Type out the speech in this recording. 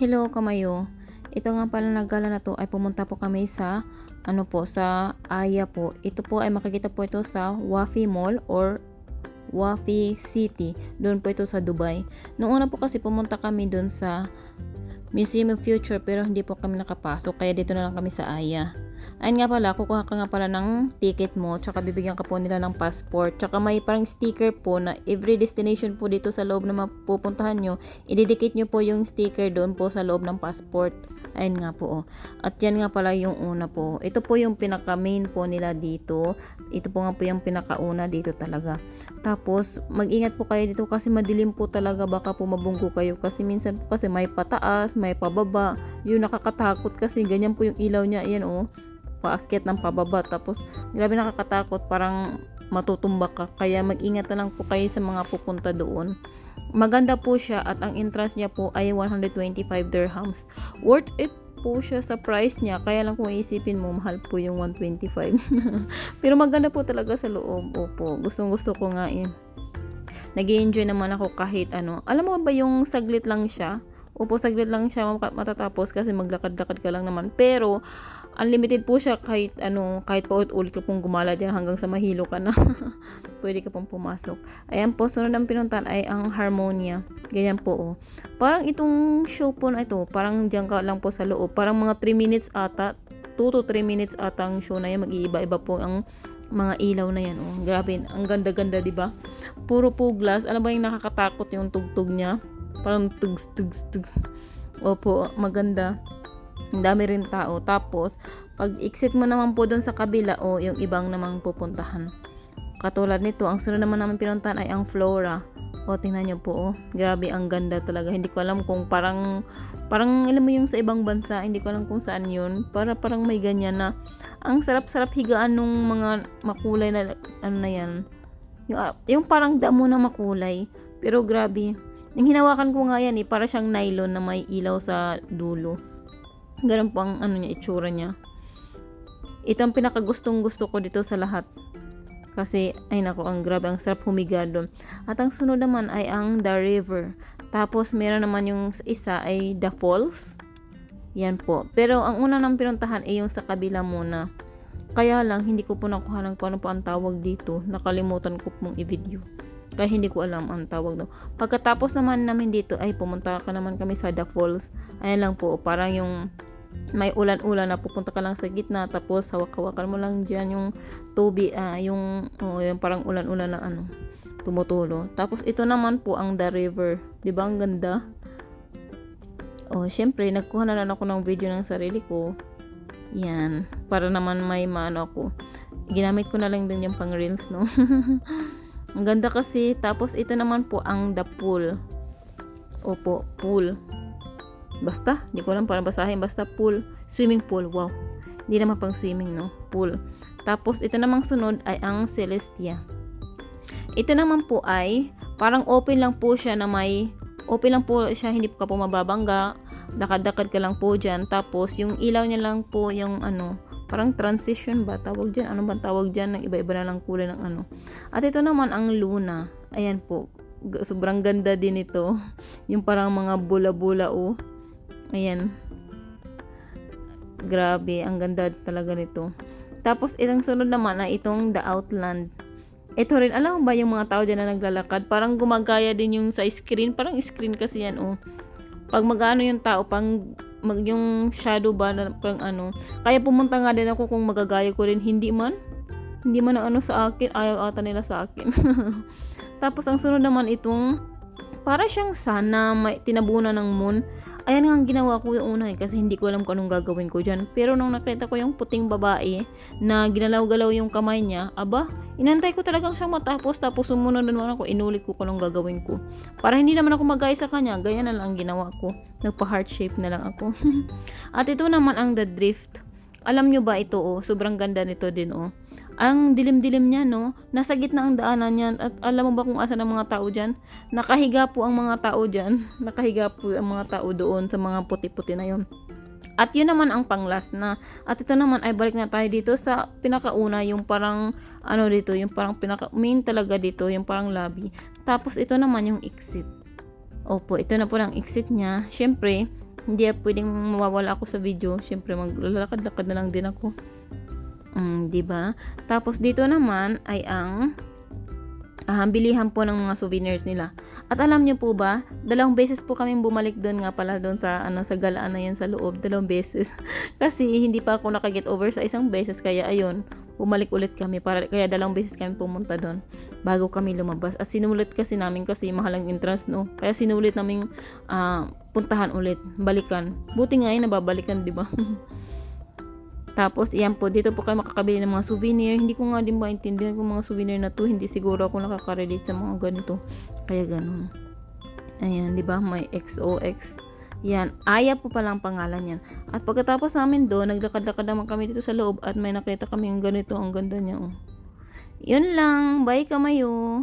Hello, Kamayo. Ito nga pala naggala na to ay pumunta po kami sa sa Aya po. Ito po ay makikita po ito sa Wafi Mall or Wafi City. Doon po ito sa Dubai. Noong una po kasi pumunta kami doon sa Museum of Future pero hindi po kami nakapasok kaya dito na lang kami sa Aya. Ayun nga pala, kukuha ka nga pala ng ticket mo tsaka bibigyan ka po nila ng passport tsaka may parang sticker po na every destination po dito sa loob na mapupuntahan nyo, ididikit nyo po yung sticker doon po sa loob ng passport. Ayun nga po oh. At yan nga pala yung una po. Ito po yung pinaka main po nila dito. Ito po nga po yung pinakauna dito talaga. Tapos mag-ingat po kayo dito kasi madilim po talaga, baka po mabunggo kayo kasi minsan po kasi may pataas, may pababa. Yung nakakatakot kasi ganyan po yung ilaw niya. Ayan oh, paakyat ng pababa. Tapos grabe nakakatakot, parang matutumba ka. Kaya mag-ingat na lang po kayo sa mga pupunta doon. Maganda po siya at ang entrance niya po ay 125 dirhams. Worth it po siya sa price niya. Kaya lang kung iisipin mo, mahal po yung 125. Pero maganda po talaga sa loob. Opo, gustong gusto ko nga eh. Nag-i-enjoy naman ako kahit ano. Alam mo ba yung saglit lang siya? Opo, saglit lang siya matatapos kasi maglakad-lakad ka lang naman. Pero unlimited po siya kahit kahit paulit-ulit ka pong gumala dyan hanggang sa mahilo ka na. Pwede ka pong pumasok. Ayan po, sunod ng pinuntahan ay ang Harmonia. Ganyan po oh. Parang itong show po na ito, parang diyan ka lang po sa loob. Parang mga 3 minutes ata, 2 to 3 minutes ata ang show na yan. Mag-iiba-iba po ang mga ilaw na yan oh. Grabe, ang ganda-ganda, di ba? Puro po glass. Alam ba yung nakakatakot yung tugtog niya? Parang tugs. Opo, maganda. Ang dami rin tao. Tapos, pag exit mo naman po doon sa kabila, yung ibang namang pupuntahan. Katulad nito, ang sunod naman naman pinuntahan ay ang Flora. Tingnan nyo po, grabe, ang ganda talaga. Hindi ko alam kung parang alam mo yung sa ibang bansa, hindi ko alam kung saan yun. Parang may ganyan na, ang sarap-sarap higaan nung mga makulay na, na yan. Yung parang damo na makulay. Pero grabe. Yung hinawakan ko nga yan para siyang nylon na may ilaw sa dulo. Ganun po ang niya, itsura niya. Ito ang pinakagustong gusto ko dito sa lahat. Kasi, ay nako, ang grabe, ang sarap humiga doon. At ang sunod naman ay ang The River. Tapos, meron naman yung isa ay The Falls. Yan po. Pero, ang una nang pinuntahan ay yung sa kabila muna. Kaya lang, hindi ko po nakuha ng kung ano po ang tawag dito. Nakalimutan ko pong i-video. Kaya hindi ko alam ang tawag daw. Pagkatapos naman namin dito ay pumunta ka naman kami sa The Falls. Ayan lang po, parang yung may ulan-ulan na pupunta ka lang sa gitna tapos hawak-hawakan mo lang diyan yung tubig, yung parang ulan-ulan na tumutulo. Tapos ito naman po ang The River. 'Di ba ang ganda? Syempre nagkuha na lang ako ng video ng sarili ko. Yan, para naman may maano ako. Ginamit ko na lang din yung pang reels, no. Ang ganda kasi. Tapos ito naman po ang The Pool. Opo, pool. Basta, hindi ko alam para basahin. Basta pool. Swimming pool. Wow. Hindi naman pang swimming, no? Pool. Tapos, ito namang sunod ay ang Celestia. Ito naman po ay parang open lang po siya na open lang po siya. Hindi ka po mababangga. Lakad-lakad ka lang po dyan. Tapos, yung ilaw niya lang po yung parang transition ba? Tawag dyan. Ano ba tawag dyan? Ng iba-iba na lang kulay ng At ito naman ang Luna. Ayan po. Sobrang ganda din ito. Yung parang mga bula-bula Ayan. Grabe, ang ganda talaga nito. Tapos, itong sunod naman ay itong The Outland. Ito rin, alam mo ba yung mga tao dyan na naglalakad? Parang gumagaya din yung sa screen. Parang screen kasi yan, Pag mag-ano yung tao, yung shadow ba, parang Kaya pumunta nga din ako kung magagaya ko rin. Hindi man ang sa akin. Ayaw ata nila sa akin. Tapos, ang sunod naman itong para siyang sana may tinabunan ng moon. Ayan nga ang ginawa ko yung una kasi hindi ko alam kung anong gagawin ko dyan. Pero nung nakita ko yung puting babae na ginalaw-galaw yung kamay niya, inantay ko talagang siyang matapos. Tapos sumunod naman ako, inulit ko kung anong gagawin ko. Para hindi naman ako magaya sa kanya, gaya na lang ang ginawa ko. Nagpa-heart shape na lang ako. At ito naman ang The Drift. Alam nyo ba ito sobrang ganda nito din Ang dilim-dilim niya nasa gitna ang daanan niya. At alam mo ba kung asan ang mga tao dyan? Nakahiga po ang mga tao dyan. Nakahiga po ang mga tao doon sa mga puti-puti na yon. At yun naman ang pang-last na. At ito naman ay balik na tayo dito sa pinakauna, yung parang dito, yung parang main talaga dito, yung parang lobby. Tapos ito naman yung exit. Opo, ito na po ang exit niya. Syempre, Hindi pwedeng mawawala ako sa video. Syempre maglalakad-lakad na lang din ako. 'Di ba? Tapos dito naman ay ang bilihan po ng mga souvenirs nila. At alam niyo po ba, 2 beses po kaming bumalik doon nga pala doon sa sa galaan na yan sa loob, 2 beses. Kasi hindi pa ako nakaget over sa isang beses kaya ayun, bumalik ulit kami kaya 2 beses kami pumunta doon bago kami lumabas. At sinulit kasi namin kasi mahal ang entrance no. Kaya sinulit naming puntahan ulit, balikan. Buti nga yun nababalikan, 'di ba? Tapos, iyan po, dito po kayo makakabili ng mga souvenir. Hindi ko nga din maintindihan kung mga souvenir na to. Hindi siguro ako nakaka-relate sa mga ganito. Kaya ganun. Ayan, di ba? May XOX. Yan. Aya po pala ang pangalan yan. At pagkatapos namin doon, naglakad-lakad naman kami dito sa loob at may nakita kami yung ganito. Ang ganda niya. Oh. Yun lang. Bye, Kamayo.